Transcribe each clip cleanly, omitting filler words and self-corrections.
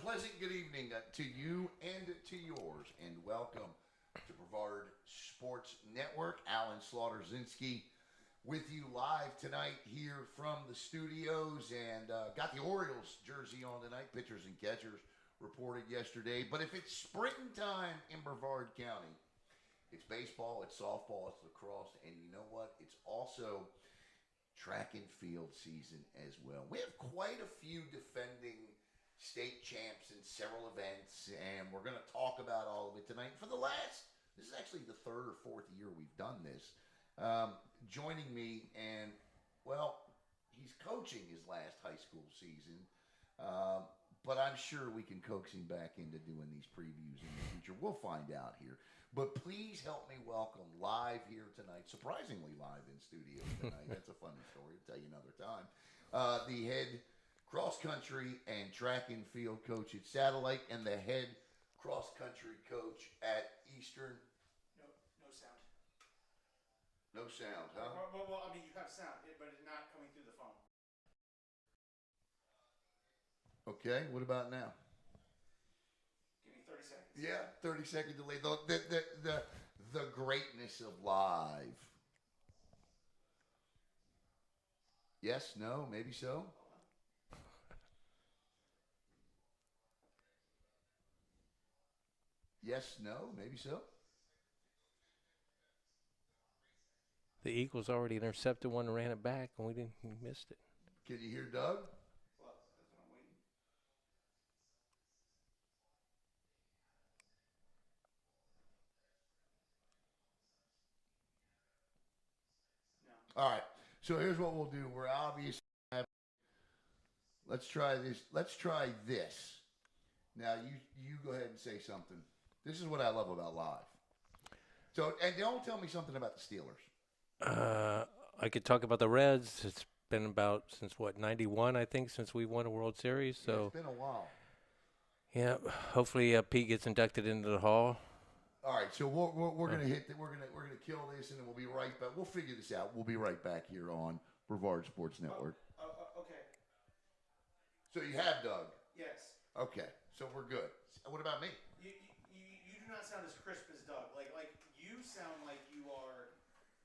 pleasant good evening to you and to yours, and welcome to Brevard Sports Network. Alan Slaughter-Zinski with you live tonight here from the studios, and got the Orioles jersey on tonight. Pitchers and catchers reported yesterday. But if it's springtime in Brevard County, it's baseball, it's softball, it's lacrosse, and you know what? It's also track and field season as well. We have quite a few defending state champs in several events, and we're going to talk about all of it tonight. This is actually the third or fourth year we've done this. Joining me, and, well, he's coaching his last high school season, but I'm sure we can coax him back into doing these previews in the future. We'll find out here. But please help me welcome live here tonight, surprisingly live in studio tonight. That's a funny story. I'll tell you another time. The head cross-country and track and field coach at Satellite and the head cross-country coach at Eastern. No sound. No sound, huh? Well, I mean, you have sound, but it's not coming through the phone. Okay, what about now? Give me 30 seconds. Yeah, 30-second delay. The greatness of live. Yes, no, maybe so. Yes, no, maybe so. The Eagles already intercepted one and ran it back, and we missed it. Can you hear Doug? Well, that's what I'm waiting. No. All right. So here's what we'll do. We're obviously let's try this. Let's try this. Now you go ahead and say something. This is what I love about live. So, and don't tell me something about the Steelers. I could talk about the Reds. It's been about since, 91, I think, since we won a World Series. So Yeah, it's been a while. yeah, hopefully Pete gets inducted into the Hall. All right, so we're gonna hit. We're gonna kill this, and then we'll be right back. We'll figure this out. We'll be right back here on Brevard Sports Network. Okay. So you have Doug. Yes. Okay, so we're good. What about me? You do not sound as crisp as Doug. Like you sound like you are.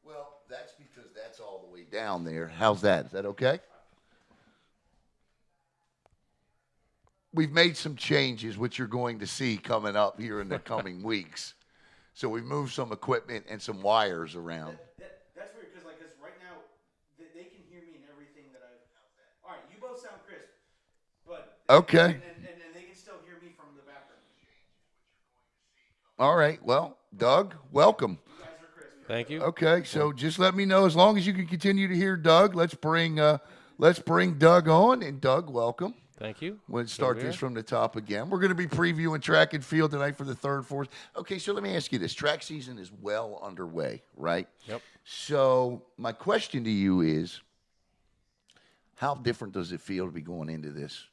Well, that's because that's all the way down there. How's that? Is that okay? We've made some changes, which you're going to see coming up here in the coming weeks. So we moved some equipment and some wires around. That's weird because right now they can hear me in everything that I've. All right, you both sound crisp, but Okay. and they can still hear me from the background. All right. Well, Doug, welcome. You guys are crisp. Thank you. Okay, so just let me know as long as you can continue to hear Doug. Let's bring Doug on, and Doug, welcome. Thank you. We'll start this from the top again. We're going to be previewing track and field tonight for the third, fourth. Okay, so let me ask you this. Track season is well underway, right? Yep. So my question to you is, how different does it feel to be going into this,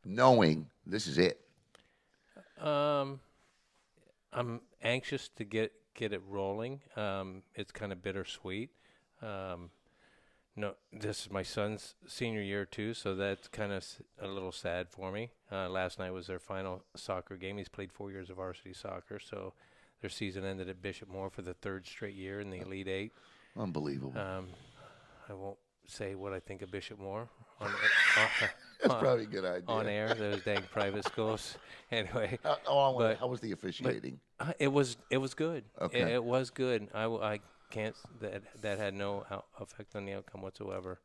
knowing this is it? I'm anxious to get it rolling. It's kind of bittersweet. No, this is my son's senior year too, so that's kind of a little sad for me. Last night was their final soccer game. He's played 4 years of varsity soccer, so their season ended at Bishop Moore for the third straight year in the Elite Eight. Unbelievable. I won't say what I think of Bishop Moore That's probably a good idea. on air. Those dang private schools. Anyway, how was the officiating? it was good. Okay. It was good. I can't that had no effect on the outcome whatsoever.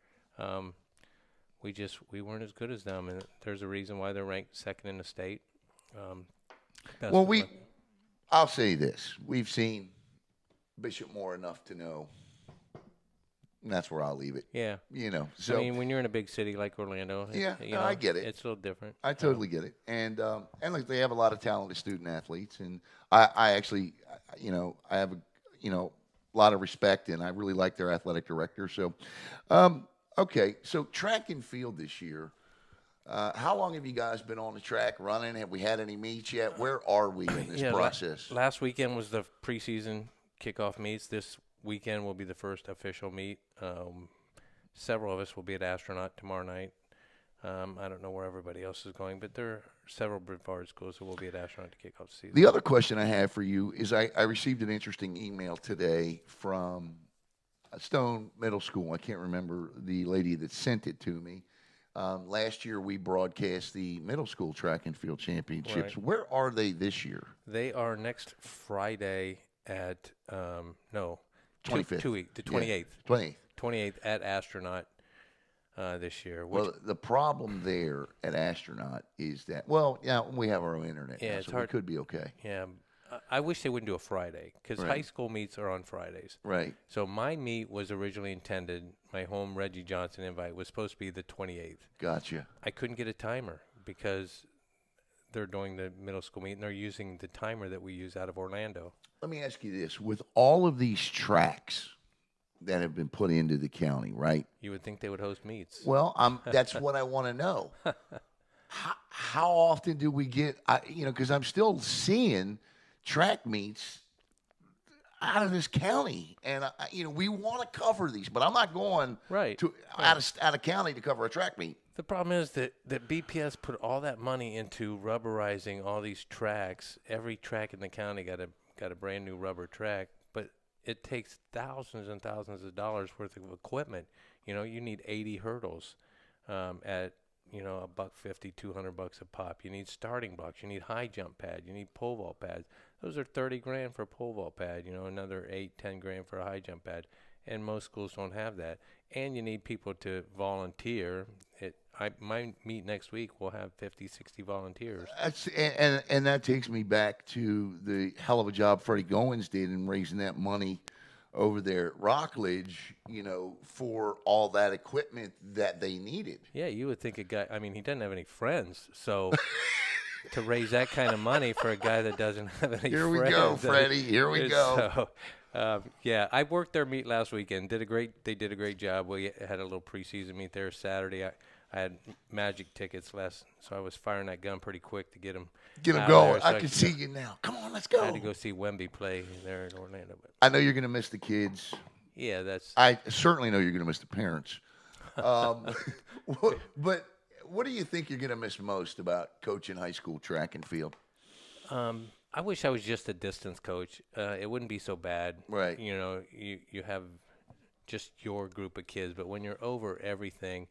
We weren't as good as them, and there's a reason why they're ranked second in the state. I'll say this: we've seen Bishop Moore enough to know. And that's where I'll leave it. Yeah. So I mean, when you're in a big city like Orlando, I get it. It's a little different. I totally get it. And look, they have a lot of talented student athletes, and I actually, I have a lot of respect, and I really like their athletic director. So, okay, so track and field this year. How long have you guys been on the track running? Have we had any meets yet? Where are we in this process? Last weekend was the preseason kickoff meets. This weekend will be the first official meet. Several of us will be at Astronaut tomorrow night. I don't know where everybody else is going, but there are several Brevard schools that will be at Astronaut to kick off the season. The other question I have for you is I received an interesting email today from Stone Middle School. I can't remember the lady that sent it to me. Last year we broadcast the middle school track and field championships. Right. Where are they this year? They are next Friday at 25th. the 28th. 28th. 28th at Astronaut this year. Well, the problem there at Astronaut is that, we have our own internet Yeah, now, it's so hard. we could be okay. Yeah, I wish they wouldn't do a Friday because Right. high school meets are on Fridays. Right. So my meet was originally intended, my home Reggie Johnson invite was supposed to be the 28th. Gotcha. I couldn't get a timer because they're doing the middle school meet and they're using the timer that we use out of Orlando. Let me ask you this. With all of these tracks that have been put into the county, right? You would think they would host meets. Well, that's what I want to know. How often do we get, because I'm still seeing track meets out of this county, and we want to cover these, but I'm not going Right. out of county to cover a track meet. The problem is that BPS put all that money into rubberizing all these tracks. Every track in the county got a brand new rubber track, but it takes thousands and thousands of dollars worth of equipment. You need 80 hurdles at $150, $200 a pop. You need starting blocks. You need high jump pad. You need pole vault pads. Those are $30,000 for a pole vault pad. Another $8-10 for a high jump pad. And most schools don't have that. And you need people to volunteer. My meet next week will have 50, 60 volunteers. And that takes me back to the hell of a job Freddie Goins did in raising that money over there at Rockledge, for all that equipment that they needed. Yeah, you would think a guy, he doesn't have any friends, so to raise that kind of money for a guy that doesn't have any Here friends. we go, Freddie. Here we go. So, I worked their meet last weekend. They did a great job. We had a little preseason meet there Saturday. I had Magic tickets so I was firing that gun pretty quick to get them going. I can see you now. Come on, let's go. I had to go see Wemby play there in Orlando. But I know you're going to miss the kids. yeah, I certainly know you're going to miss the parents. But what do you think you're going to miss most about coaching high school track and field? I wish I was just a distance coach. It wouldn't be so bad. Right. You have just your group of kids, but when you're over everything,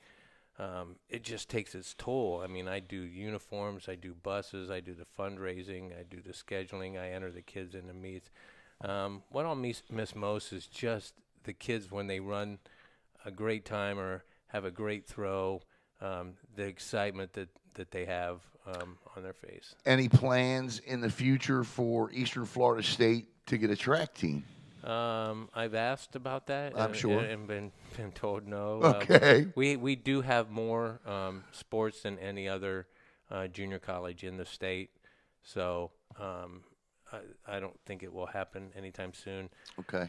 it just takes its toll. I do uniforms, I do buses, I do the fundraising, I do the scheduling, I enter the kids in the meets. What I'll miss most is just the kids when they run a great time or have a great throw, the excitement that they have on their face. Any plans in the future for Eastern Florida State to get a track team? I've asked about that. I'm sure. And been told no. Okay. We do have more sports than any other junior college in the state, so I don't think it will happen anytime soon. Okay.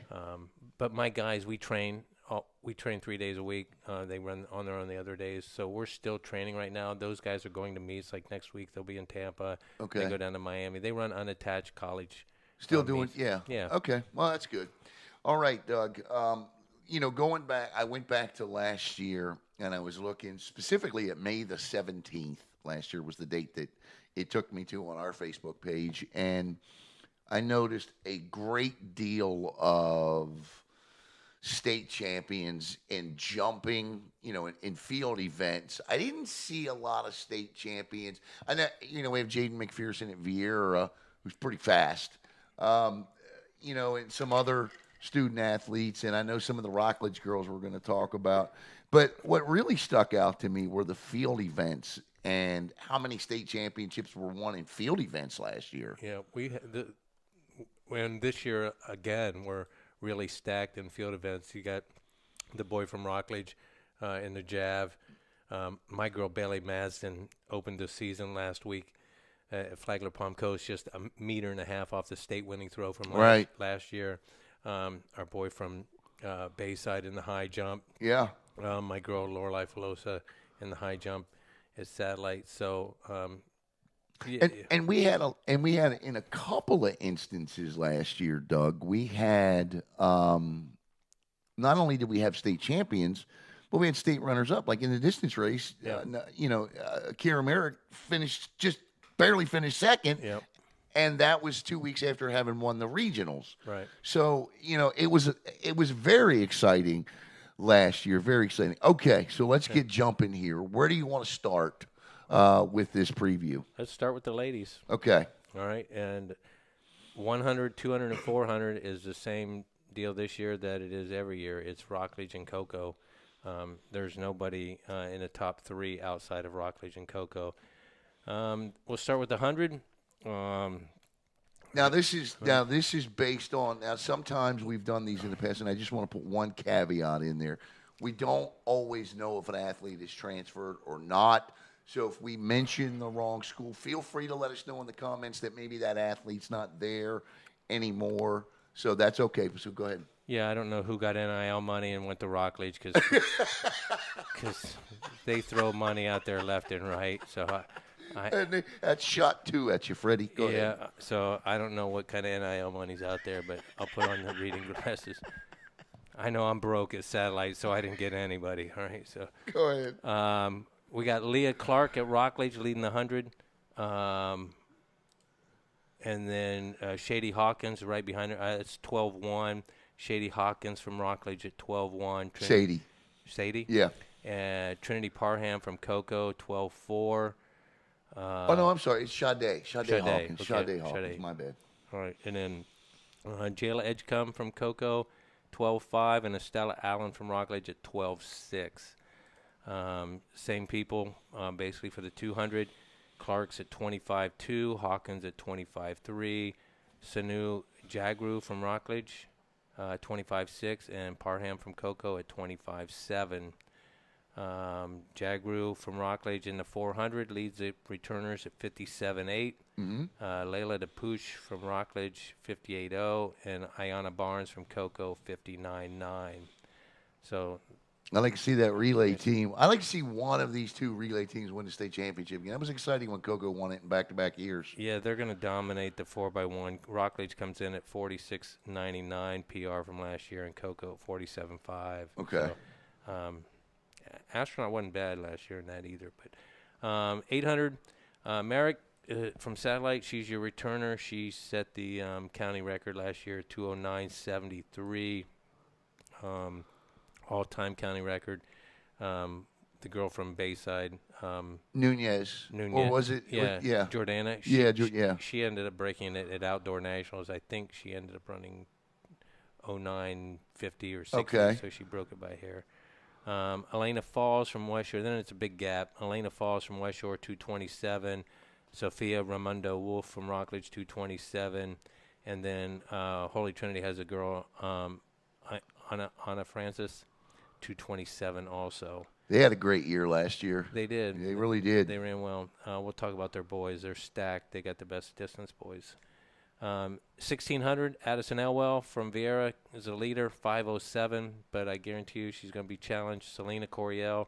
But my guys, we train 3 days a week. They run on their own the other days, so we're still training right now. Those guys are going to meets like next week. They'll be in Tampa. Okay. They go down to Miami. They run unattached college. Still doing, meets. yeah. Yeah. Okay. Well, that's good. All right, Doug. Going back, I went back to last year, and I was looking specifically at May the 17th. Last year was the date that it took me to on our Facebook page, and I noticed a great deal of state champions in jumping, in field events. I didn't see a lot of state champions. I know, we have Jaden McPherson at Vieira, who's pretty fast. And some other student athletes, and I know some of the Rockledge girls we're going to talk about. But what really stuck out to me were the field events and how many state championships were won in field events last year. Yeah, when this year again we're really stacked in field events. You got the boy from Rockledge in the Jav. My girl Bailey Madsden opened the season last week at Flagler Palm Coast, just a meter and a half off the state winning throw from last year. Our boy from Bayside in the high jump. Yeah. My girl Lorelei Filosa in the high jump at Satellite. So. And we had in a couple of instances last year, Doug, we had not only did we have state champions, Well, we had state runners up, like in the distance race. Yep. Kira Merrick barely finished second, Yep. and that was 2 weeks after having won the regionals. Right. So it was very exciting last year, very exciting. Okay, so let's get jumping here. Where do you want to start with this preview? Let's start with the ladies. Okay. All right, and 100, 200, and 400 is the same deal this year that it is every year. It's Rockledge and Cocoa. There's nobody in the top three outside of Rockledge and Cocoa. We'll start with the 100. Now this is based on. Now sometimes we've done these in the past, and I just want to put one caveat in there. We don't always know if an athlete is transferred or not. So if we mention the wrong school, feel free to let us know in the comments that maybe that athlete's not there anymore. So that's okay. So go ahead. Yeah, I don't know who got NIL money and went to Rockledge because they throw money out there left and right. So that's shot two at you, Freddie. Go ahead. Yeah, so I don't know what kind of NIL money's out there, but I'll put on the reading glasses. I know I'm broke at Satellite, so I didn't get anybody. All right, so go ahead. We got Leah Clark at Rockledge leading the 100. And then Shady Hawkins right behind her. It's 12-1. Shady Hawkins from Rockledge at 12-1. Sadie. Sadie? Yeah. And Trinity Parham from Cocoa, 12-4. Oh, no, I'm sorry. It's Sade. Sade Hawkins. Okay. Sade Hawkins. My bad. All right. And then Jayla Edgecombe from Cocoa, 12-5. And Estella Allen from Rockledge at 12-6. Same people basically for the 200. Clark's at 25-2. Hawkins at 25-3. Sanu Jagru from Rockledge, 25-6. And Parham from Cocoa at 25-7. Jagru from Rockledge in the 400 leads the returners at 57-8. Layla DePouche from Rockledge, 58-0. And Ayana Barnes from Cocoa, 59-9. So I like to see that relay team. I like to see one of these two relay teams win the state championship again. That was exciting when Cocoa won it in back-to-back years. Yeah, they're going to dominate the 4x1. Rockledge comes in at 46.99 PR from last year, and Cocoa at 47.5. Okay. So, Astronaut wasn't bad last year in that either. But 800, Merrick from Satellite, she's your returner. She set the county record last year, 209.73. All-time county record. The girl from Bayside. Nunez. Or was it? Yeah. Jordana. She ended up breaking it at Outdoor Nationals. I think she ended up running 09.50 or 60. Okay. So she broke it by a hair. Elena Falls from West Shore. Then it's a big gap. Elena Falls from West Shore, 227. Sophia Ramundo Wolf from Rockledge, 227. And then Holy Trinity has a girl, Anna Francis, 227 also. They had a great year last year. They did. They really did. They ran well. We'll talk about their boys. They're stacked. They got the best distance boys. 1,600, Addison Elwell from Vieira is a leader, 5:07, but I guarantee you she's going to be challenged. Selena Coriel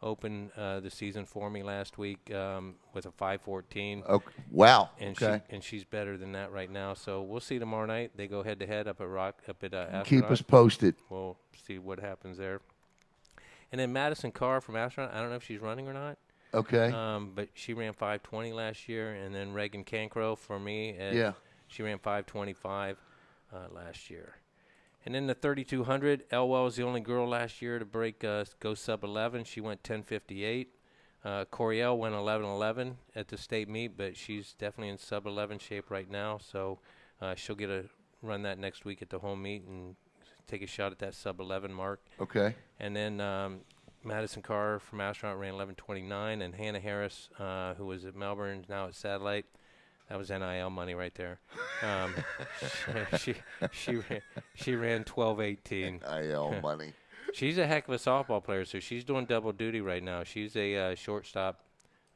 opened the season for me last week with a 5:14. Okay. Wow. And okay. She's better than that right now. So we'll see tomorrow night. They go head-to-head up at Astronaut. Keep us posted. We'll see what happens there. And then Madison Carr from Astronaut, I don't know if she's running or not. Okay. But she ran 5:20 last year. And then Reagan Cancro for me. She ran 5:25 last year. And then the 3,200, Elwell was the only girl last year to go sub-11. She went 10:58. Coriel went 11:11 at the state meet, but she's definitely in sub-11 shape right now. So she'll get a run that next week at the home meet and take a shot at that sub-11 mark. Okay. And then Madison Carr from Astronaut ran 11:29, and Hannah Harris, who was at Melbourne, now at Satellite. That was NIL money right there. She ran 12:18. NIL money. She's a heck of a softball player, so she's doing double duty right now. She's a shortstop.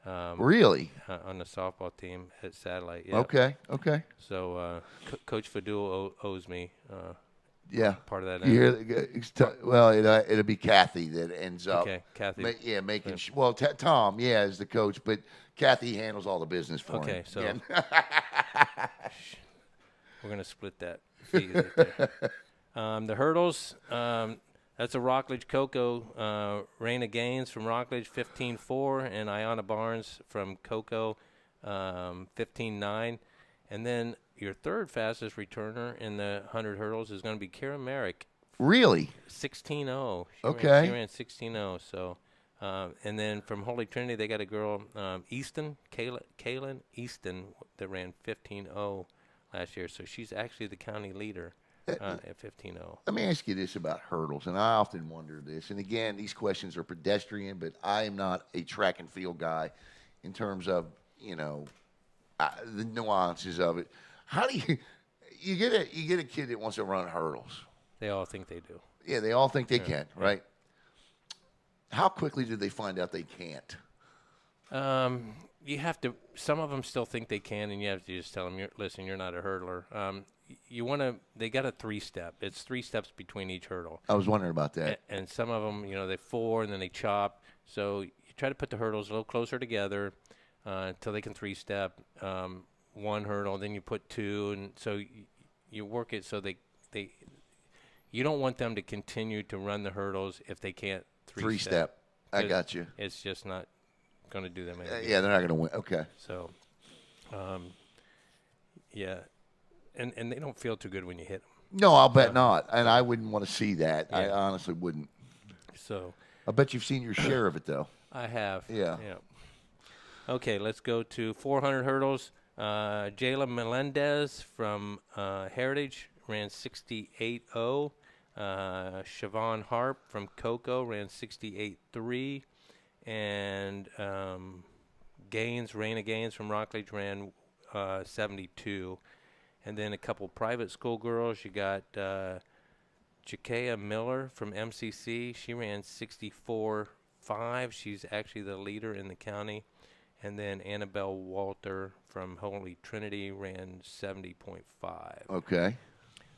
Really? On the softball team at Satellite. Yeah. Okay. So Coach Fadul owes me. Yeah. Part of that. Well, it'll be Kathy that ends up. Okay, Kathy. Making. Tom, is the coach, but Kathy handles all the business for him. Okay, so we're gonna split that fee right there. The hurdles. That's a Rockledge Cocoa. Raina Gaines from Rockledge, 15.4, and Ayanna Barnes from Cocoa, 15.9. And then your third fastest returner in the 100 hurdles is going to be Kara Merrick. Really? 16.0. Okay. She ran 16.0. So, and then from Holy Trinity, they got a girl, Kaylin Easton, that ran 15.0 last year. So she's actually the county leader at 15.0. Let me ask you this about hurdles, and I often wonder this. And again, these questions are pedestrian, but I am not a track and field guy in terms of, the nuances of it. How do you get a kid that wants to run hurdles? They all think they do. Yeah, they all think they can, right? How quickly do they find out they can't? You have to. Some of them still think they can, and you have to just tell them, "Listen, you're not a hurdler." They got a 3-step. It's 3 steps between each hurdle. I was wondering about that. And some of them, they 4, and then they chop. So you try to put the hurdles a little closer together until they can 3-step. 1 hurdle, then you put 2, and so you work it so they. You don't want them to continue to run the hurdles if they can't 3-step. I got you. It's just not going to do them any good. Yeah, they're not going to win. Okay. So, yeah. And they don't feel too good when you hit them. No, I'll bet not. And I wouldn't want to see that. Yeah. I honestly wouldn't. So, I bet you've seen your share of it, though. I have. Yeah. Okay, let's go to 400 hurdles. Jayla Melendez from Heritage ran 68.0. Siobhan Harp from Cocoa ran 68.3. And Raina Gaines from Rockledge ran 72. And then a couple private school girls. You got Jakea Miller from MCC. She ran 64.5. She's actually the leader in the county. And then Annabelle Walter from Holy Trinity ran 70.5. Okay.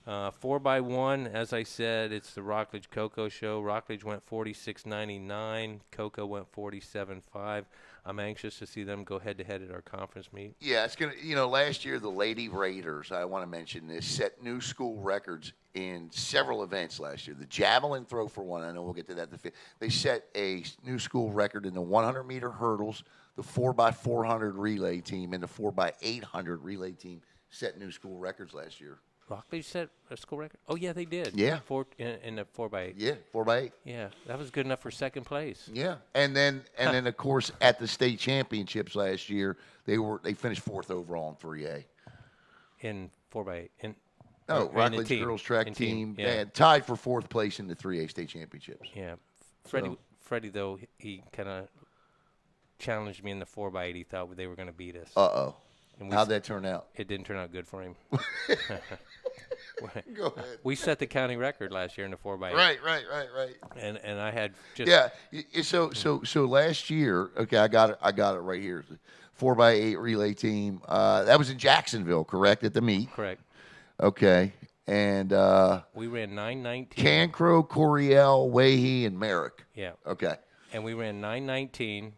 4x1, as I said, it's the Rockledge Cocoa Show. Rockledge went 46.99. Cocoa went 47.5. I'm anxious to see them go head-to-head at our conference meet. Yeah, it's going to, last year the Lady Raiders, I want to mention this, set new school records in several events last year. The javelin throw, for one, I know we'll get to that. They set a new school record in the 100-meter hurdles, the 4x400 relay team, and the 4x800 relay team set new school records last year. Rockledge set a school record? Oh, yeah, they did. Yeah. In the 4x8. Yeah, 4x8. Yeah, that was good enough for second place. Yeah, and then of course at the state championships last year they finished 4th overall in 3A. In 4x8. Rockledge girls track team yeah. Tied for 4th place in the 3A state championships. Yeah, Freddie though he kind of challenged me in the 4x8. He thought they were going to beat us. How'd that turn out? It didn't turn out good for him. Go ahead. We set the county record last year in the 4x8. Right. And I had just So last year, okay, I got it right here. 4x8 relay team. That was in Jacksonville, correct? At the meet. Correct. Okay, and we ran 9:19. Cancro, Coriel, Wahey, and Merrick. Yeah. Okay. And we ran 9:19.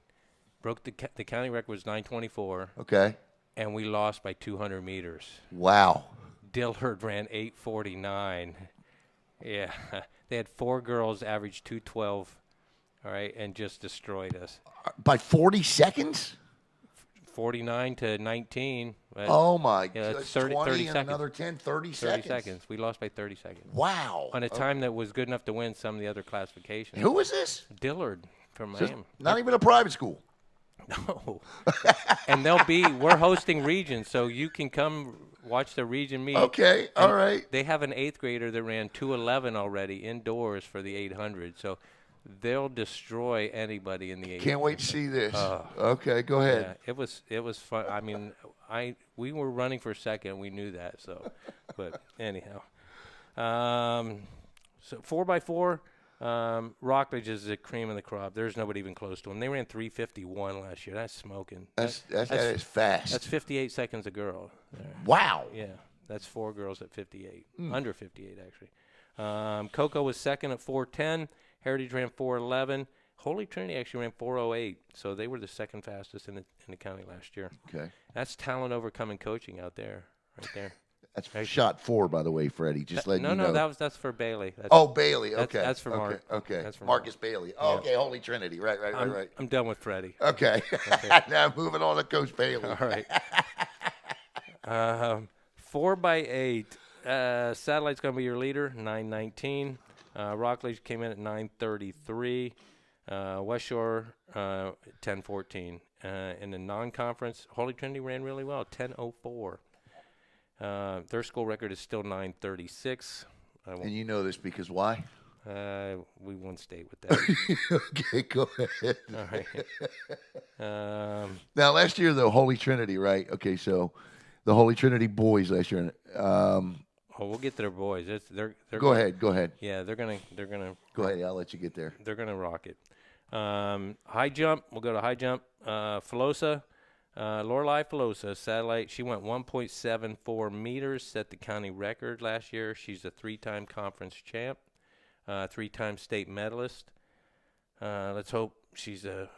Broke the county record was 9:24. Okay. And we lost by 200 meters. Wow. Dillard ran 8:49. Yeah, they had 4 girls average 2:12. All right, and just destroyed us. By 40 seconds? 49 to 19. Oh, my God. Yeah, 30 and seconds. Another 10, 30 seconds. 30 seconds. We lost by 30 seconds. Wow. On a time that was good enough to win some of the other classifications. Who was this? Dillard from Miami. Not even a private school. No. And we're hosting regions, so you can come watch the region meet. Okay, all right. They have an 8th grader that ran 2:11 already indoors for the 800, so they'll destroy anybody in the 800. Can't wait to see this. Okay, go ahead. Yeah, it was fun. I mean, we were running for second. We knew that. So, but anyhow, so 4x4. Rockledge is the cream of the crop. There's nobody even close to them. They ran 3:51 last year. That's smoking. That is fast. That's 58 seconds a girl. Wow. Yeah, that's 4 girls at 58. Under 58, actually. Cocoa was second at 4:10. Heritage ran 4:11. Holy Trinity actually ran 4:08. So they were the second fastest in the county last year. Okay. That's talent overcoming coaching out there, right there. That's Right. shot 4, by the way, Freddie. Just letting you know. That's for Bailey. Bailey. Okay. That's for Mark. Okay. That's for Marcus Bailey. Oh, Yeah. okay. Holy Trinity. Right. I'm done with Freddie. Okay. Okay. Now moving on to Coach Bailey. All right. 4x8. Satellite's going to be your leader, 919. Rockledge came in at 933. West Shore, 1014. In the non-conference, Holy Trinity ran really well, 1004. Their school record is still 936. And you know this because why? We won state with that. Okay, go ahead. All right. Now, last year, the Holy Trinity, right? Okay, so the Holy Trinity boys last year. We'll get to their boys. They're Go ahead. Yeah, they're gonna. Go ahead. I'll let you get there. They're gonna rock it. High jump. We'll go to high jump. Filosa, Lorelei Filosa, satellite. She went 1.74 meters, set the county record last year. She's a 3-time conference champ, 3-time state medalist. Let's hope she's a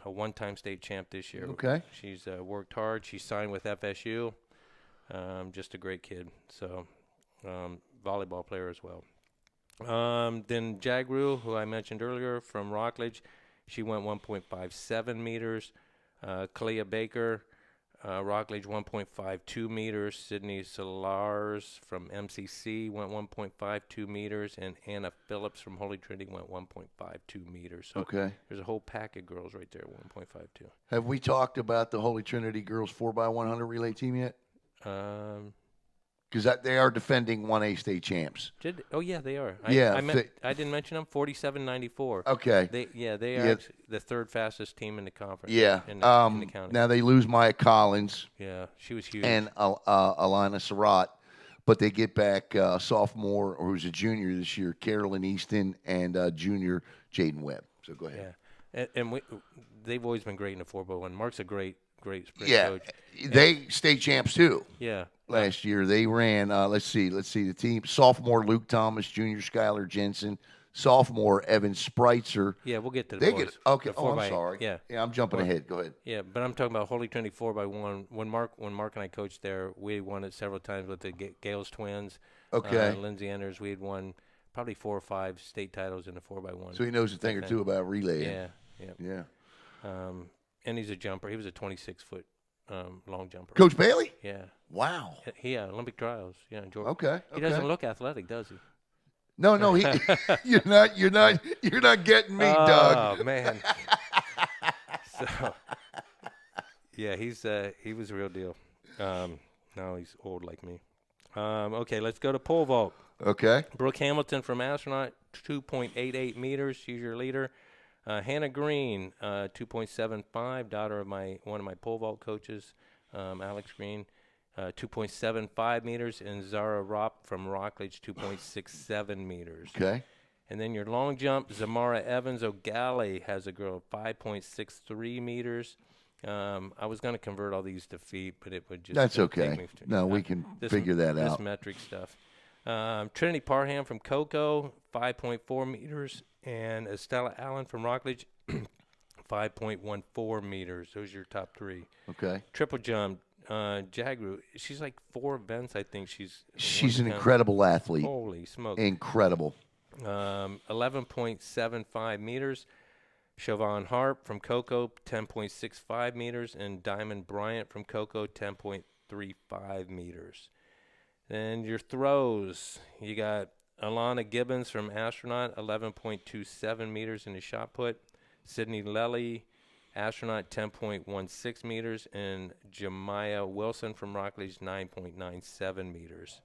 1-time state champ this year. Okay. She's worked hard. She signed with FSU. Just a great kid. So, volleyball player as well. Then Jagru, who I mentioned earlier from Rockledge, she went 1.57 meters. Clea Baker, Rockledge 1.52 meters. Sydney Solars from MCC went 1.52 meters. And Anna Phillips from Holy Trinity went 1.52 meters. So Okay. there's a whole pack of girls right there, 1.52. Have we talked about the Holy Trinity girls 4x100 relay team yet? Because they are defending 1A state champs. Yeah, they are. Yeah, I didn't mention them. 47.94. Okay. They are actually the third fastest team in the conference. Yeah. In the county. Now they lose Maya Collins. Yeah, she was huge. And Alana Surratt, but they get back sophomore, or who's a junior this year, Carolyn Easton, and junior Jaden Webb. So go ahead. Yeah, and they've always been great in the 4x1. Mark's a great sprint coach. They state champs too. Yeah. Last year they ran. Let's see the team: sophomore Luke Thomas, junior Skylar Jensen, sophomore Evan Spreitzer. Yeah, we'll get to the boys. Okay. The I'm sorry. Yeah, I'm jumping ahead. Go ahead. Yeah, but I'm talking about Holy Trinity 4x1. When Mark and I coached there, we won it several times with the Gales twins. Okay. Lindsay Anders, we had won probably 4 or 5 state titles in the 4x1. So he knows a thing or two about relaying. Yeah. And he's a jumper. He was a 26-foot long jumper. Coach Bailey? Yeah. Wow. He Olympic trials. Yeah, in Georgia. Okay. He doesn't look athletic, does he? No. You're not getting me, Doug. Oh man. So, yeah, he was a real deal. Now he's old like me. Okay, let's go to pole vault. Okay. Brooke Hamilton from Astronaut, 2.88 meters. She's your leader. Hannah Green, 2.75, daughter of one of my pole vault coaches, Alex Green, 2.75 meters, and Zara Ropp from Rockledge, 2.67 meters. Okay. And then your long jump, Zamara Evans O'Galley has a girl of 5.63 meters. I was going to convert all these to feet, but it would just That's okay. take me No, we can figure that out. This metric stuff. Trinity Parham from Cocoa, 5.4 meters, and Estella Allen from Rockledge, 5.14 meters. Those are your top 3. Okay. Triple jump, Jagru. She's like 4 events, I think. She's an incredible athlete. Holy smoke. Incredible. 11.75 meters. Siobhan Harp from Cocoa, 10.65 meters, and Diamond Bryant from Cocoa, 10.35 meters. Then your throws, you got Alana Gibbons from Astronaut, 11.27 meters in the shot put. Sydney Lely, Astronaut, 10.16 meters. And Jemiah Wilson from Rockledge, 9.97 meters.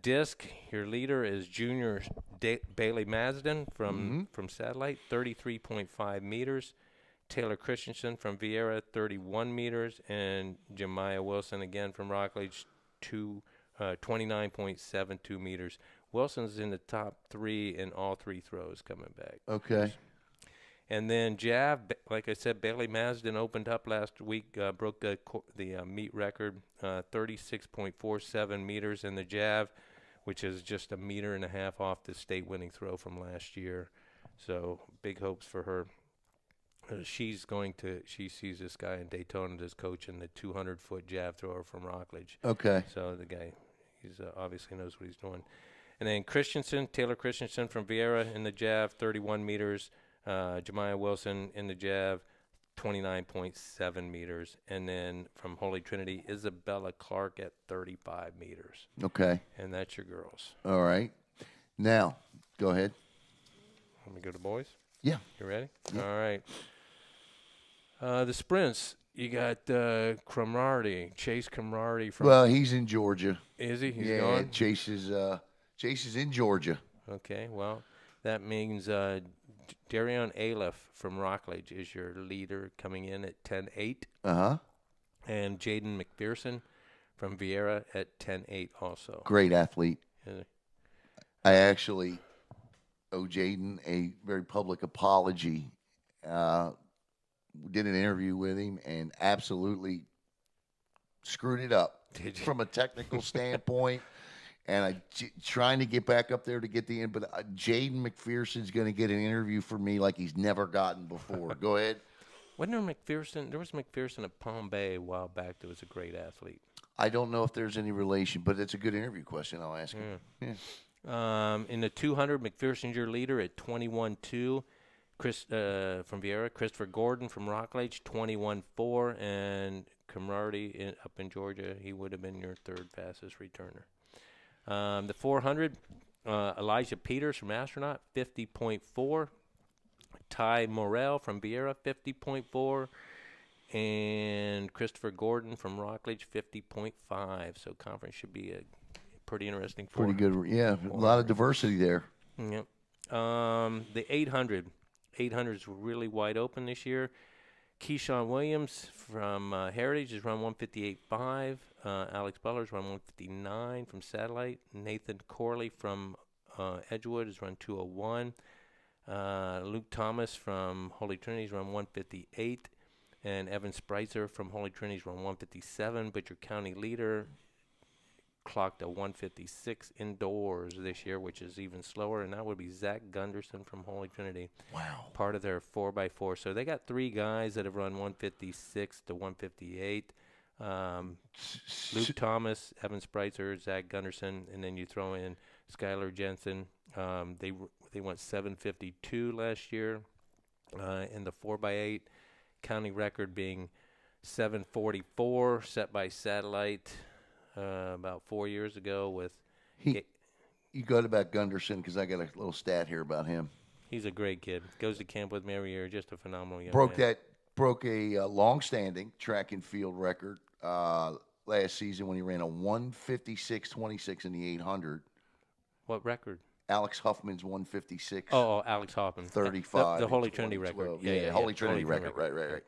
Disc, your leader is junior Bailey Masden from Satellite, 33.5 meters. Taylor Christensen from Vieira, 31 meters. And Jemiah Wilson again from Rockledge, 29.72 meters. Wilson's in the top 3 in all 3 throws coming back. Okay. And then Jav, like I said, Bailey Masden opened up last week, broke the meet record, 36.47 meters in the Jav, which is just 1.5 meters off the state winning throw from last year. So big hopes for her. she sees this guy in Daytona as coaching the 200-foot jab thrower from Rockledge. Okay. So the guy, he's obviously knows what he's doing. And then Taylor Christensen from Vieira in the jab, 31 meters. Jemiah Wilson in the jab, 29.7 meters. And then from Holy Trinity, Isabella Clark at 35 meters. Okay. And that's your girls. All right. Now, go ahead. Let me go to boys. Yeah. You ready? Yeah. All right. The sprints, you got Chase Cromartie from. Well, he's in Georgia. Is he? He's yeah, gone? Chase is in Georgia. Okay, well, that means Darion Aleph from Rockledge is your leader coming in at 10.8. Uh-huh. And Jaden McPherson from Vieira at 10.8 also. Great athlete. Yeah. I actually owe Jaden a very public apology. Did an interview with him and absolutely screwed it up from a technical standpoint. And trying to get back up there to get the in, but Jaden McPherson's going to get an interview from me like he's never gotten before. Go ahead. Wasn't there McPherson? There was McPherson at Palm Bay a while back that was a great athlete. I don't know if there's any relation, but it's a good interview question. I'll ask him. Yeah. In the 200, McPherson's your leader at 21.2. Chris from Vieira, Christopher Gordon from Rockledge, 21.4, and Cromartie up in Georgia, he would have been your third fastest returner. The 400, Elijah Peters from Astronaut, 50.4. Ty Morrell from Vieira, 50.4. And Christopher Gordon from Rockledge, 50.5. So conference should be a pretty interesting. Pretty good, yeah. A lot of diversity there. Yep. The 800 is really wide open this year. Keyshawn Williams from Heritage is run 158.5. Alex Butler's run 159 from Satellite. Nathan Corley from Edgewood is run 201. Luke Thomas from Holy Trinity's run 158. And Evan Spreitzer from Holy Trinity's run 157. But your county leader clocked a 156 indoors this year, which is even slower, and that would be Zach Gunderson from Holy Trinity. Wow. Part of their 4x4. So they got three guys that have run 156 to 158. Luke Thomas, Evan Spreitzer, Zach Gunderson, and then you throw in Skylar Jensen. They went 752 last year in the 4x8, county record being 744, set by Satellite about 4 years ago with. You got about Gunderson because I got a little stat here about him. He's a great kid. Goes to camp with me every year. Just a phenomenal young man. Broke a long-standing track and field record last season when he ran a 156.26 in the 800. What record? Alex Huffman's 156. Oh, Alex Huffman. 35. The Holy Trinity record. Yeah. Holy Trinity record. Right.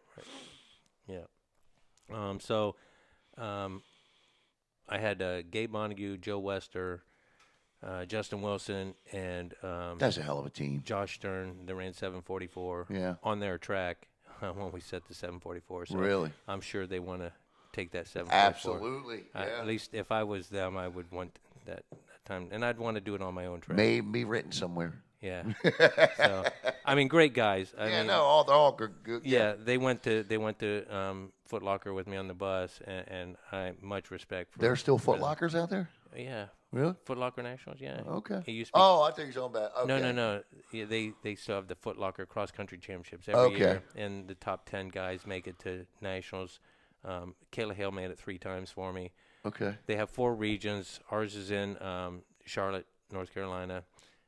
Yeah. I had Gabe Montague, Joe Wester, Justin Wilson, and that's a hell of a team. Josh Stern. They ran 744 on their track when we set the 744. So really? I'm sure they want to take that 744. Absolutely. Yeah. At least if I was them, I would want that time, and I'd want to do it on my own track. May be written somewhere. Yeah. So, I mean, great guys. They're all good. Yeah, they went to Foot Locker with me on the bus, and I much respect for. There's still Foot Lockers out there? Yeah. Really? Foot Locker Nationals, yeah. Okay. It used to be, I think you're talking about. Okay. No. Yeah, they still have the Foot Locker cross country championships every year, and the top 10 guys make it to nationals. Kayla Hale made it 3 times for me. Okay. They have 4 regions. Ours is in Charlotte, North Carolina.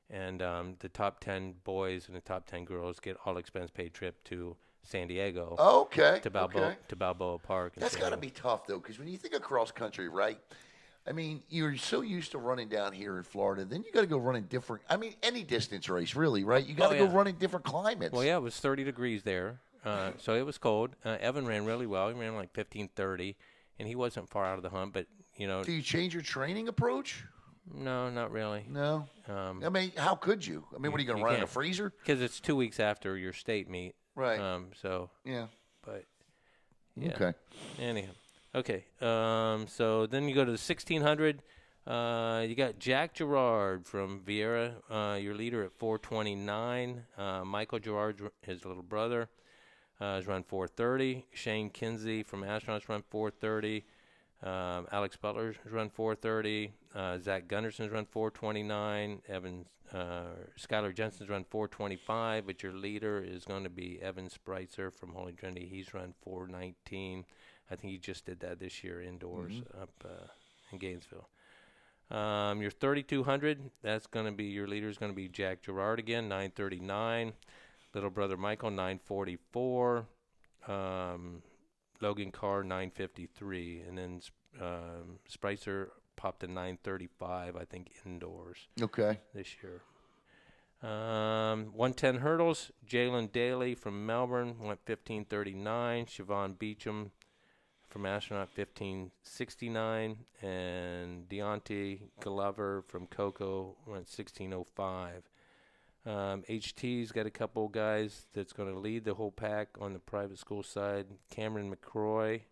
And the top 10 boys and the top 10 girls get all expense paid trip to San Diego. Okay. To Balboa Park. That's got to be tough, though, because when you think of cross country, right? I mean, you're so used to running down here in Florida. Then you got to go running different. I mean, any distance race, really, right? You got to go running different climates. Well, yeah, it was 30 degrees there. So it was cold. Evan ran really well. He ran like 15:30, and he wasn't far out of the hunt. But, you know. Do you change your training approach? No, not really. No. I mean, how could you? I mean, what are you going to run in a freezer? Because it's 2 weeks after your state meet. Right. So. Yeah. But. Yeah. Okay. Anyhow. Okay. So then you go to the 1600. You got Jack Gerard from Vieira, your leader at 429. Michael Gerard, his little brother. has run 4:30. Shane Kinsey from Astronauts run 4:30. Alex Butler has run 4:30. Zach Gunderson's run 4:29. Skylar Jensen's run 4:25. But your leader is going to be Evan Spreitzer from Holy Trinity. He's run 4:19. I think he just did that this year indoors up in Gainesville. Your 3,200, that's going to be, your leader is going to be Jack Gerard again, 9:39. Little brother Michael, 9:44. Logan Carr, 9:53. And then Spreitzer popped to 9:35, I think, indoors this year. 110 hurdles, Jalen Daly from Melbourne went 15:39. Siobhan Beecham from Astronaut 15:69, and Deontay Glover from Coco went 16:05. HT's got a couple guys that's going to lead the whole pack on the private school side. Cameron McCroy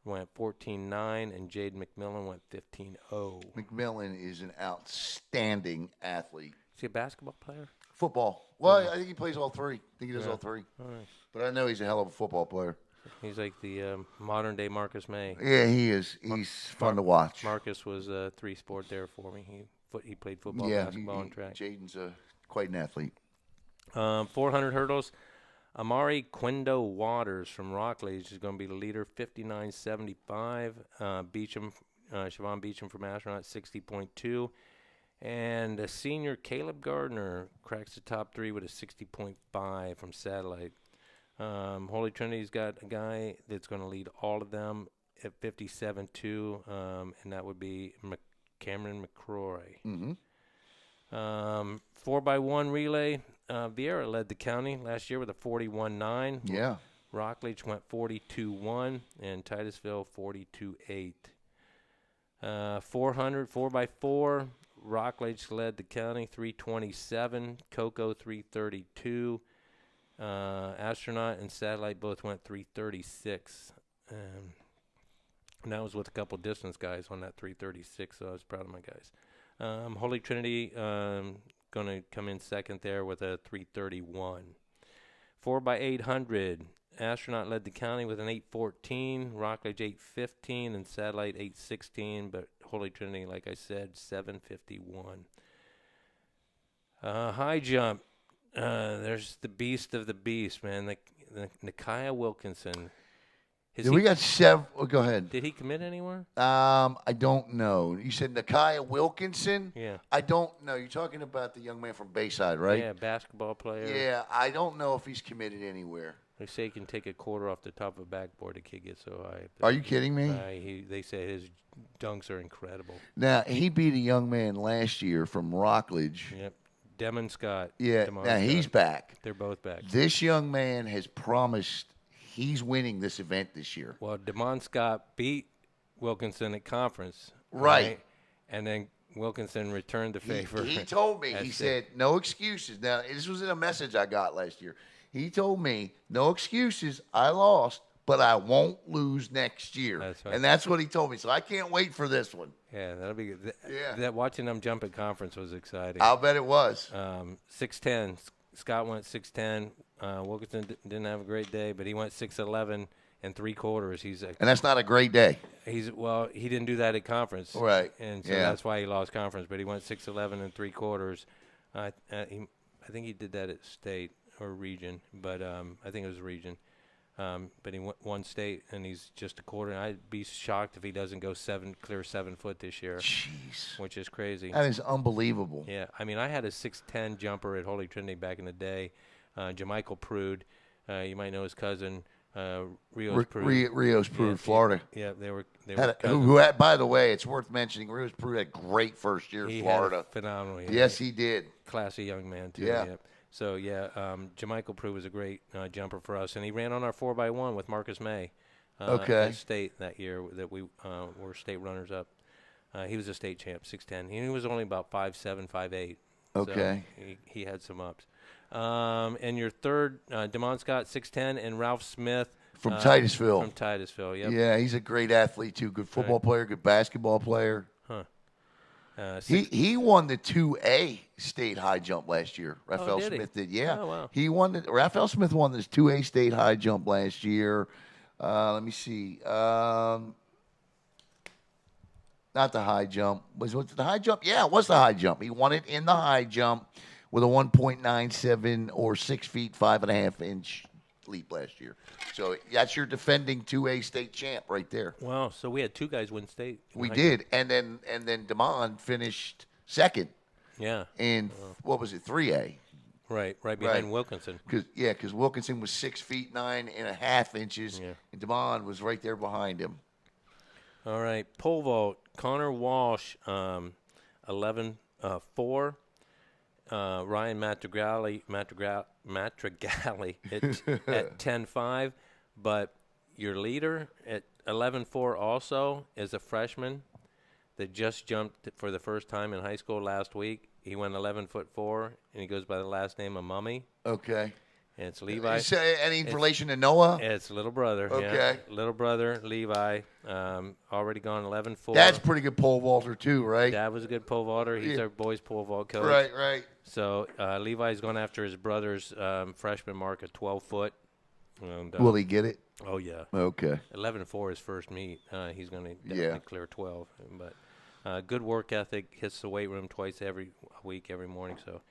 went 14:09, and Jade McMillan went 15:0. McMillan is an outstanding athlete. Is he a basketball player? Football. Well, I think he plays all three. I think he does all three. All right. But I know he's a hell of a football player. He's like the modern-day Marcus May. Yeah, he is. He's fun to watch. Marcus was a three-sport there for me. He played football, basketball, and track. Jaden's quite an athlete. 400 hurdles. Amari Quindo Waters from Rockledge is going to be the leader, 59.75. Siobhan Beecham from Astronaut, 60.2. And a senior, Caleb Gardner, cracks the top three with a 60.5 from Satellite. Holy Trinity's got a guy that's going to lead all of them at 57.2, and that would be Cameron McCroy. 4x1 relay. Vieira led the county last year with a 41.9. Yeah. Rockledge went 42.1, and Titusville 42.8. 400, 4x4. Rockledge led the county 327. Coco 332. Astronaut and Satellite both went 336. And that was with a couple distance guys on that 336, so I was proud of my guys. Holy Trinity going to come in second there with a 331. 4x800. Astronaut led the county with an 814, Rockledge 815, and Satellite 816, but Holy Trinity, like I said, 751. High jump. There's the beast of the beast, man. The Nakia Wilkinson. We got seven. Oh, go ahead. Did he commit anywhere? I don't know. You said Nakia Wilkinson? Yeah. I don't know. You're talking about the young man from Bayside, right? Yeah, basketball player. Yeah, I don't know if he's committed anywhere. They say he can take a quarter off the top of a backboard. The kid gets so high. Are you kidding me? They say his dunks are incredible. Now, he beat a young man last year from Rockledge. Yep. Demon Scott. Yeah, now he's back. They're both back. This young man has promised he's winning this event this year. Well, Demon Scott beat Wilkinson at conference. Right. And then Wilkinson returned the favor. He told me, he said, no excuses. Now, this was in a message I got last year. He told me, no excuses, I lost, but I won't lose next year. That's right. And that's what he told me. So I can't wait for this one. Yeah, that'll be good. Yeah. Watching them jump at conference was exciting. I'll bet it was. 6'10". Scott went 6'10". Wilkinson didn't have a great day, but he went 6'11" and 3/4. And that's not a great day. He didn't do that at conference. Right. And so that's why he lost conference, but he went 6'11" and 3/4. I think he did that at state or region, but I think it was region. But he won state, and he's just a quarter. And I'd be shocked if he doesn't go 7 foot this year. Jeez. Which is crazy. That is unbelievable. Yeah. I mean, I had a 6'10" jumper at Holy Trinity back in the day, Jamichael Prude. You might know his cousin, Rios Prude. Rios Prude, Florida. Yeah, they were who had, by the way, it's worth mentioning, Rios Prude had a great first year in Florida. Had phenomenal. Yes, he did. Classy young man, too. Yeah. So, Jamichael Prude was a great jumper for us, and he ran on our 4x1 with Marcus May at state that year that we were state runners-up. He was a state champ, 6'10". He was only about 5'7", 5'8". Okay. So he had some ups. And your third, Demond Scott, 6'10", and Ralph Smith. From Titusville. From Titusville, yep. Yeah, he's a great athlete, too. Good football player, good basketball player. Huh. He won the 2A state high jump last year. Raphael did he? Smith did. Yeah. Oh, wow. He won Raphael Smith won this 2A state high jump last year. Let me see. Not the high jump. Was it the high jump? Yeah, it was the high jump. He won it in the high jump with a 1.97 or 6 feet 5.5 inch leap last year. So that's your defending 2A state champ right there. Wow. So we had two guys win state. in We high did, and then Damon finished second Yeah. in what was it 3A? Right behind Wilkinson. Because Wilkinson was 6 feet 9.5 inches, Yeah. and Damon was right there behind him. All right, pole vault. Connor Walsh, 11.4. Ryan Matragali at 10.5. But your leader at 11.4 also is a freshman that just jumped for the first time in high school last week. He went 11'4", and he goes by the last name of Mummy. Okay. And it's Levi. So any relation to Noah? It's little brother. Okay. Yeah. Little brother, Levi. Already gone 11'4". Dad's pretty good pole vaulter too, right? Dad was a good pole vaulter. He's our boys' pole vault coach. Right. So Levi's going after his brother's freshman mark of 12 foot. And, Will he get it? Oh, yeah. Okay. 11-4 his first meet. He's going to definitely clear 12. But good work ethic. Hits the weight room twice every week, every morning. So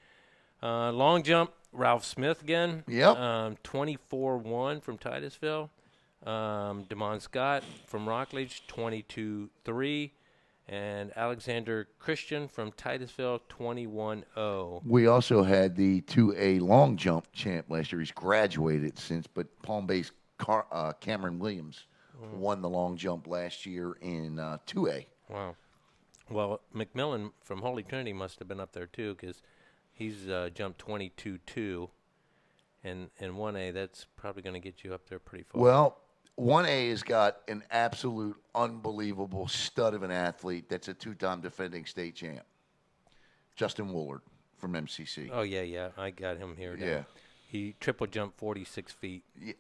long jump, Ralph Smith again. Yep. 24-1 from Titusville. Damon Scott from Rockledge, 22-3. And Alexander Christian from Titusville, 21-0. We also had the 2A long jump champ last year. He's graduated since, but Palm Bay's Cameron Williams won the long jump last year in 2A. Wow. Well, McMillan from Holy Trinity must have been up there too, because he's jumped 22-2. And 1A, that's probably going to get you up there pretty far. Well, 1A has got an absolute unbelievable stud of an athlete that's a two-time defending state champ. Justin Woolard from MCC. Oh, yeah. I got him here. Yeah. He triple jumped 46 feet. Yeah,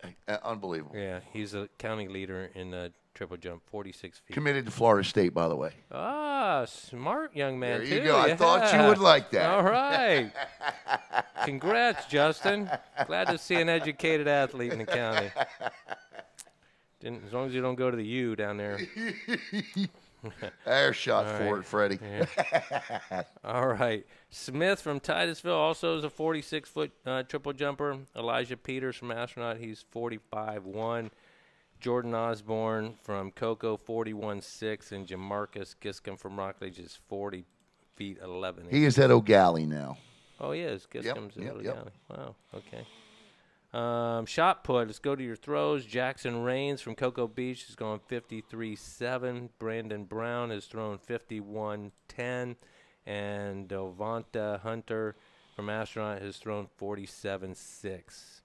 unbelievable. Yeah, he's a county leader in the triple jump, 46 feet. Committed to Florida State, by the way. Ah, smart young man, There too. you go. I Yeah. thought you would like that. All right. Congrats, Justin. Glad to see an educated athlete in the county. As long as you don't go to the U down there. Air shot All for right. it, Freddie. Yeah. All right. Smith from Titusville also is a 46-foot triple jumper. Elijah Peters from Astronaut, he's 45-1. Jordan Osborne from Cocoa, 41-6. And Jamarcus Giscombe from Rockledge is 40 feet 11 inches. He is at O'Galley now. Oh, he is. Giscombe's Yep, at yep. O'Galley. Wow, okay. Shot put. Let's go to your throws. Jackson Rains from Cocoa Beach is going 53-7. Brandon Brown has thrown 51-10. And Delvonta Hunter from Astronaut has thrown 47-6.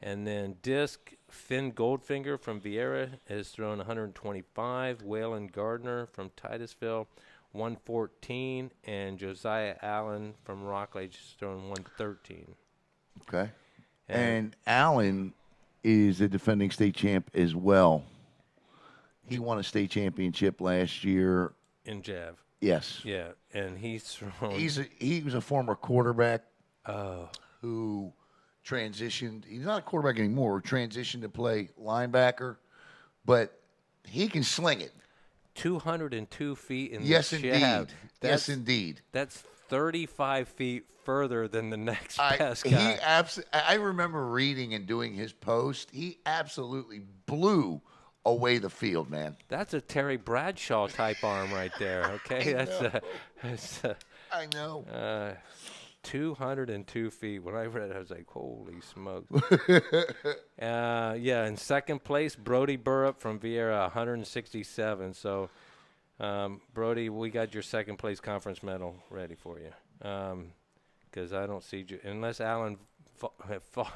And then disc, Finn Goldfinger from Vieira has thrown 125. Waylon Gardner from Titusville, 114. And Josiah Allen from Rockledge has thrown 113. Okay. And Allen is a defending state champ as well. He won a state championship last year. In Jav. Yes. Yeah, and he's thrown. He was a former quarterback Oh, who transitioned. He's not a quarterback anymore. Transitioned to play linebacker, but he can sling it. 202 feet in Yes, the indeed. Jav. Yes, indeed. That's 35 feet further than the next best He guy. I remember reading and doing his post. He absolutely blew away the field, man. That's a Terry Bradshaw type arm right there. Okay, that's I know. 202 feet. When I read it, I was like, holy smokes. Yeah, in second place, Brody Burrup from Vieira, 167. So, Brody, we got your second place conference medal ready for you. Because I don't see you, unless Allen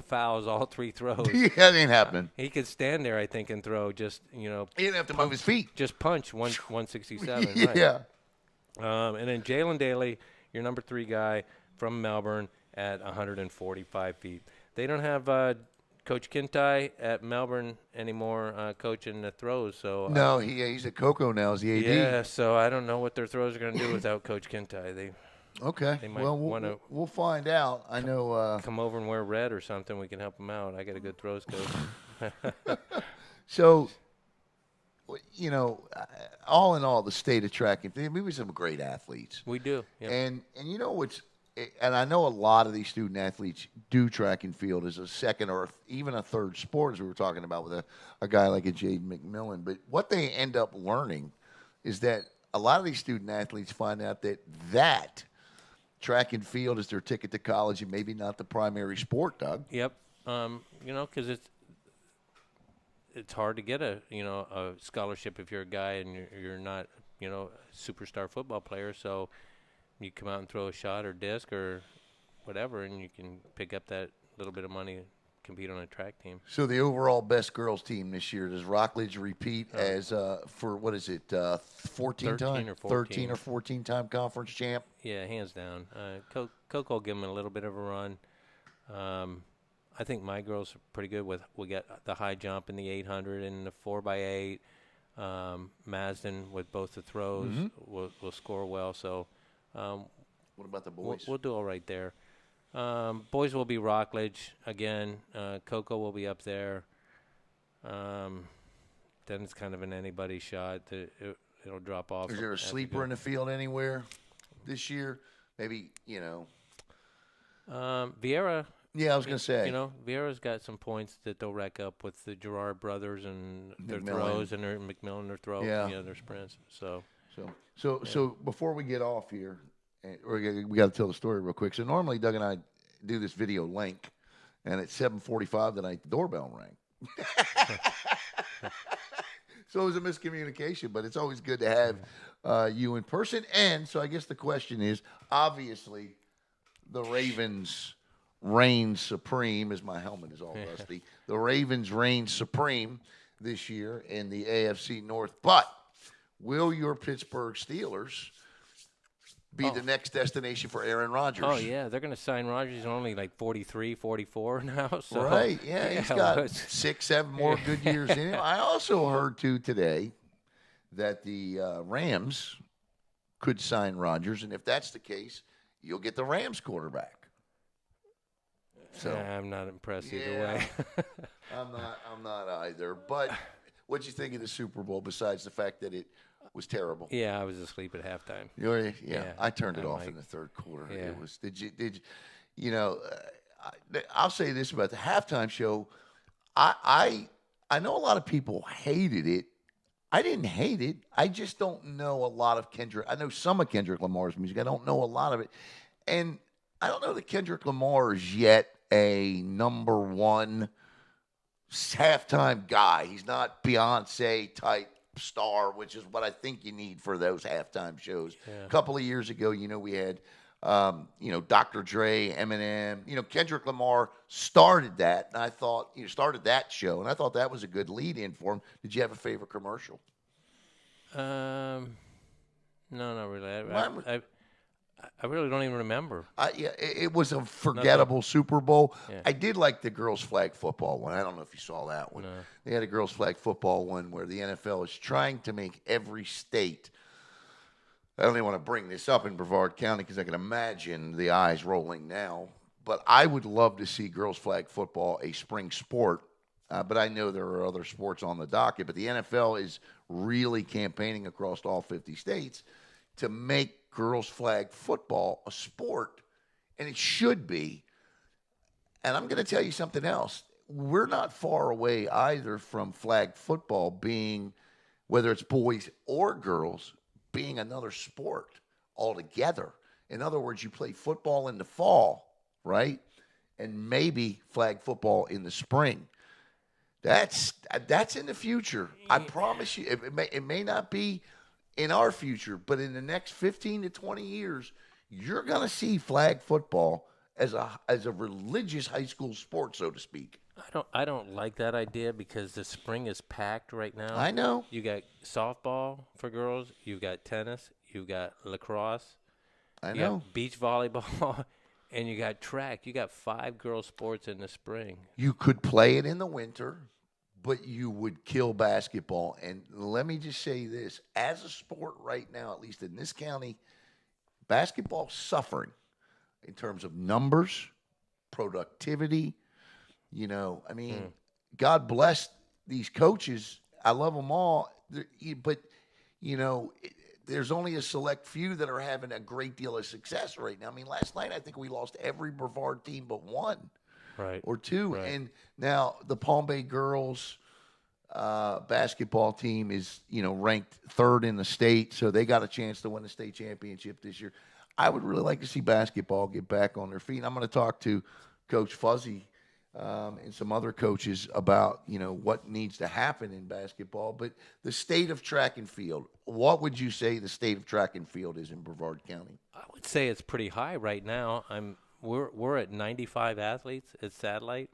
fouls all three throws. Yeah, that ain't happening. He could stand there, I think, and throw just, He didn't have to move his feet. just punch 167. Right. Yeah. And then Jalen Daly, your number 3 guy from Melbourne at 145 feet. They don't have Coach Kintai at Melbourne anymore coaching the throws. So No, he's at Coco now as the AD. yeah, so I don't know what their throws are going to do without Coach Kintai. Okay. They might Well, wanna we'll find out. I know. come over and wear red or something. We can help them out. I got a good throws coach. So, all in all, the state of track and field, we have some great athletes. We do. Yep. And you know what's, and I know a lot of these student athletes do track and field as a second or even a third sport, as we were talking about with a guy like a Jaden McMillan. But what they end up learning is that a lot of these student athletes find out that track and field is their ticket to college and maybe not the primary sport, Doug. Yep. Because it's hard to get a scholarship if you're a guy and you're not a superstar football player. So you come out and throw a shot or disc or whatever, and you can pick up that little bit of money and compete on a track team. So the overall best girls team this year, does Rockledge repeat as for what is it, 13 or 14 time conference champ? Yeah, hands down. Coco will give them a little bit of a run. I think my girls are pretty good we got the high jump in the 800 and the 4x8. Masden with both the throws will score well. So what about the boys? We'll do all right there. Boys will be Rockledge again. Coco will be up there. Then it's kind of an anybody shot. It'll drop off. Is there a sleeper in the field anywhere this year? Maybe Vieira. Yeah, I was going to say. Vieira's got some points that they'll rack up with the Gerard brothers and their throws and their McMillan their throws, their sprints. So before we get off here, we got to tell the story real quick. So normally Doug and I do this video link, and at 7:45 tonight the doorbell rang. So it was a miscommunication, but it's always good to have you in person. And so I guess the question is, obviously, the Ravens reign supreme, as my helmet is all rusty. The Ravens reign supreme this year in the AFC North. But will your Pittsburgh Steelers be the next destination for Aaron Rodgers? Oh, yeah. They're going to sign Rodgers. He's only like 43, 44 now. So. Right. Yeah, he's got 6, 7 more good years in him. I also heard, too, today that the Rams could sign Rodgers. And if that's the case, you'll get the Rams quarterback. So I'm not impressed either way. I'm not either. But what'd you think of the Super Bowl besides the fact that it was terrible? Yeah, I was asleep at halftime. Yeah, I turned it off in the third quarter. Yeah. It was. I'll say this about the halftime show. I know a lot of people hated it. I didn't hate it. I just don't know a lot of Kendrick. I know some of Kendrick Lamar's music. I don't know a lot of it. And I don't know that Kendrick Lamar is yet a number one halftime guy. He's not Beyonce type star, which is what I think you need for those halftime shows. Yeah. A couple of years ago, we had, Dr. Dre, Eminem. Kendrick Lamar started that, and I thought, started that show, and I thought that was a good lead-in for him. Did you have a favorite commercial? No, not really. I really don't even remember. It was a forgettable Super Bowl. Yeah. I did like the girls' flag football one. I don't know if you saw that one. No. They had a girls' flag football one where the NFL is trying to make every state. I don't even want to bring this up in Brevard County because I can imagine the eyes rolling now. But I would love to see girls' flag football a spring sport. But I know there are other sports on the docket. But the NFL is really campaigning across all 50 states to make girls' flag football a sport, and it should be. And I'm going to tell you something else. We're not far away either from flag football being, whether it's boys or girls, being another sport altogether. In other words, you play football in the fall, right? And maybe flag football in the spring. That's in the future. I promise you. It may not be in our future, but in the next 15 to 20 years, you're going to see flag football as a religious high school sport, so to speak. I don't like that idea because the spring is packed right now. I know. You got softball for girls, you've got tennis, you've got lacrosse, I you know. got beach volleyball. And you got track. You got 5 girls' sports in the spring. You could play it in the winter, but you would kill basketball. And let me just say this. As a sport right now, at least in this county, basketball's suffering in terms of numbers, productivity. God bless these coaches. I love them all. But, there's only a select few that are having a great deal of success right now. I mean, last night I think we lost every Brevard team but one or two. Right. And now the Palm Bay girls basketball team is, ranked 3rd in the state, so they got a chance to win the state championship this year. I would really like to see basketball get back on their feet. And I'm going to talk to Coach Fuzzy and some other coaches about, what needs to happen in basketball. But the state of track and field, what would you say the state of track and field is in Brevard County? I would say it's pretty high right now. We're at 95 athletes at Satellite.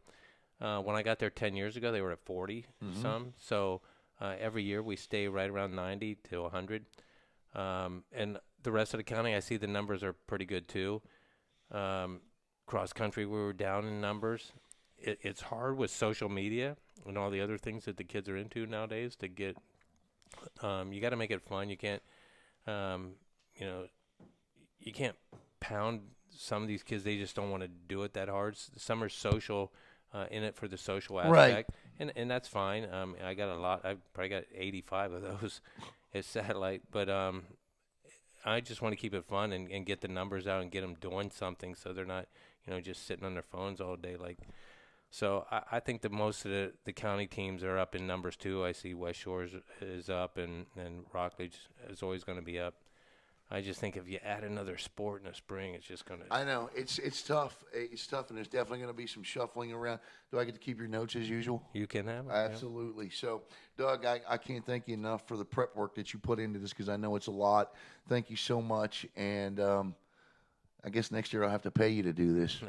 When I got there 10 years ago, they were at 40 some. So every year we stay right around 90 to 100. And the rest of the county, I see the numbers are pretty good too. Cross country, we were down in numbers. It's hard with social media and all the other things that the kids are into nowadays to get. You got to make it fun. You can't, you can't pound some of these kids. They just don't want to do it that hard. Some are social, in it for the social aspect, and that's fine. I got a lot. I probably got 85 of those at Satellite, but I just want to keep it fun and get the numbers out and get them doing something so they're not, just sitting on their phones all day. So I think that most of the county teams are up in numbers too. I see West Shores is up and Rockledge is always going to be up. I just think if you add another sport in the spring, it's just going to. I know it's tough. It's tough, and there's definitely going to be some shuffling around. Do I get to keep your notes as usual? You can have them. Absolutely. Yeah. So, Doug, I can't thank you enough for the prep work that you put into this because I know it's a lot. Thank you so much, and I guess next year I'll have to pay you to do this.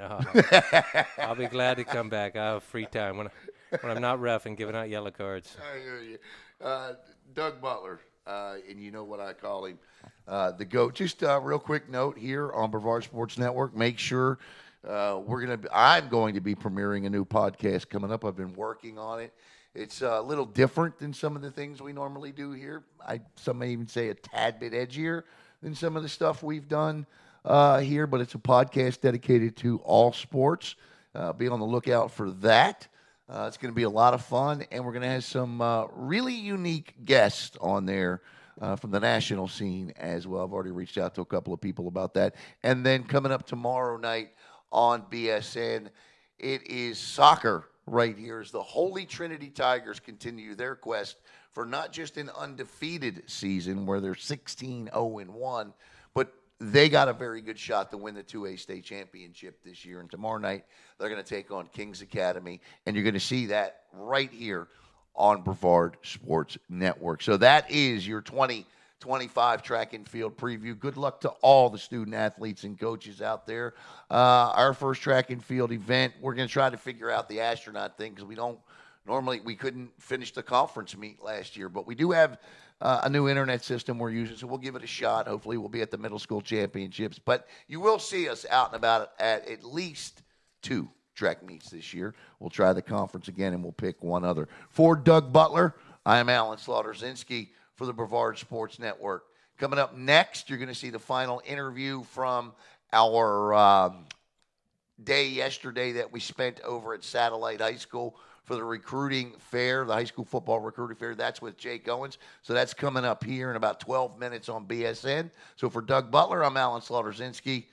I'll be glad to come back. I have free time when I'm not ref and giving out yellow cards. I hear you. Doug Butler, and you know what I call him. The GOAT. Just a real quick note here on Brevard Sports Network. Make sure I'm going to be premiering a new podcast coming up. I've been working on it. It's a little different than some of the things we normally do here. Some may even say a tad bit edgier than some of the stuff we've done here, but it's a podcast dedicated to all sports. Be on the lookout for that. It's going to be a lot of fun, and we're going to have some really unique guests on there from the national scene as well. I've already reached out to a couple of people about that. And then coming up tomorrow night on BSN, it is soccer right here as the Holy Trinity Tigers continue their quest for not just an undefeated season where they're 16-0-1, but they got a very good shot to win the 2A state championship this year. And tomorrow night, they're going to take on Kings Academy. And you're going to see that right here on Brevard Sports Network. So that is your 2025 track and field preview. Good luck to all the student athletes and coaches out there. Our first track and field event, we're going to try to figure out the astronaut thing because we couldn't finish the conference meet last year, but we do have a new internet system we're using, so we'll give it a shot. Hopefully we'll be at the middle school championships, but you will see us out and about at least 2 track meets this year. We'll try the conference again, and we'll pick one other. For Doug Butler, I am Alan Slaughter-Zinski for the Brevard Sports Network. Coming up next, you're going to see the final interview from our day yesterday that we spent over at Satellite High School for the recruiting fair, the high school football recruiting fair. That's with Jake Owens. So that's coming up here in about 12 minutes on BSN. So for Doug Butler, I'm Alan Slaughter-Zinski.